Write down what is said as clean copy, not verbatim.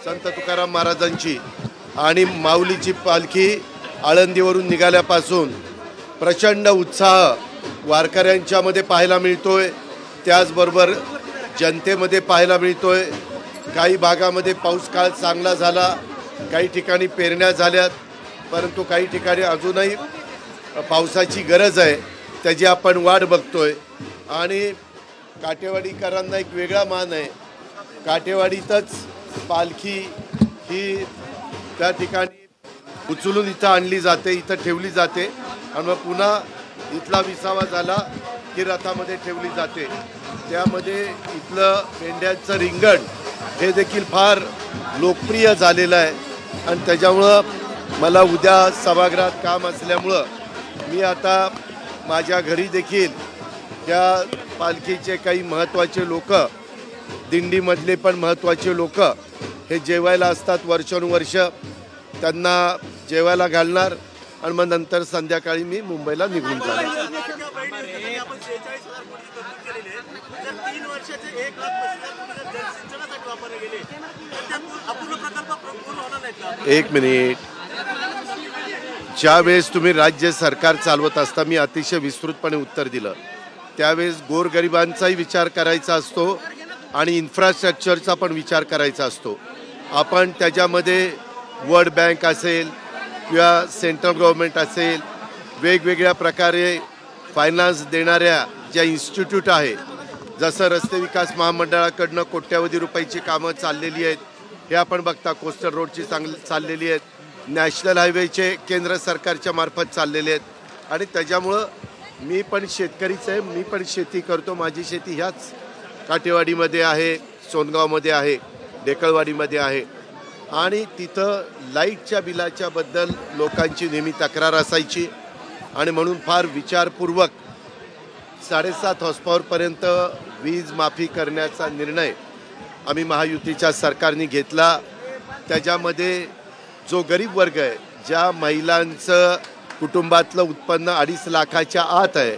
संत तुकाराम महाराजांची आणि माऊलीची पालखी आळंदीवरून निघाल्यापासून प्रचंड उत्साह वारकऱ्यांच्यामध्ये पाहायला मिळतोय, त्याचबरोबर जनतेमध्ये पाहायला मिळतोय। काही भागामध्ये पाऊस काळ चांगला झाला, काही ठिकाणी पेरण्या झाल्यात, परंतु काही ठिकाणी अजूनही पावसाची गरज आहे, त्याची आपण वाट बघतोय। आणि काटेवाडीकरांना एक वेगळा मान आहे, काटेवाडीतच पालखी ही त्या ठिकाणी उचलून इथं आणली जाते, इथं ठेवली जाते आणि मग पुन्हा इथला विसावा झाला की रथामध्ये ठेवली जाते। त्यामध्ये इथलं मेंढ्यांचं रिंगण हे देखील फार लोकप्रिय झालेलं आहे आणि त्याच्यामुळं मला उद्या सभागृहात काम असल्यामुळं मी आता माझ्या घरी देखील त्या पालखीचे काही महत्त्वाचे लोक, दिंडीमधले पण महत्त्वाचे लोक हे जेवायला असतात, वर्षानुवर्ष त्यांना जेवायला घालणार आणि मग नंतर संध्याकाळी मी मुंबईला निघून जाणार। एक मिनिट, ज्यावेळेस तुम्ही राज्य सरकार चालवत असता मी अतिशय विस्तृतपणे उत्तर दिलं, त्यावेळेस गोरगरिबांचाही विचार करायचा असतो आणि इन्फ्रास्ट्रक्चरचा पण विचार करायचा असतो। आपण त्याच्यामध्ये वर्ल्ड बँक असेल किंवा सेंट्रल गव्हर्नमेंट असेल, वेगवेगळ्या प्रकारे फायनान्स देणाऱ्या ज्या इन्स्टिट्यूट आहे, जसं रस्ते विकास महामंडळाकडनं कोट्यावधी रुपयाची कामं चाललेली आहेत, हे आपण बघता, कोस्टल रोडची चाललेली आहेत, नॅशनल हायवेचे केंद्र सरकारच्या मार्फत चाललेले आहेत। आणि त्याच्यामुळं मी पण शेतकरीच आहे, मी पण शेती करतो, माझी शेती ह्याच काटेवाडीमध्ये आहे, सोनगावमध्ये आहे, डेकळवाडीमध्ये आहे आणि तिथं लाईटच्या बिलाच्या बद्दल लोकांची नेहमी तक्रार असायची आणि म्हणून फार विचारपूर्वक 7.5 हॉर्सपॉवरपर्यंत वीज माफी करण्याचा निर्णय आम्ही महायुतीच्या सरकारने घेतला। त्याच्यामध्ये जो गरीब वर्ग आहे, ज्या महिलांचं कुटुंबातलं उत्पन्न 2.5 लाखाच्या आत आहे,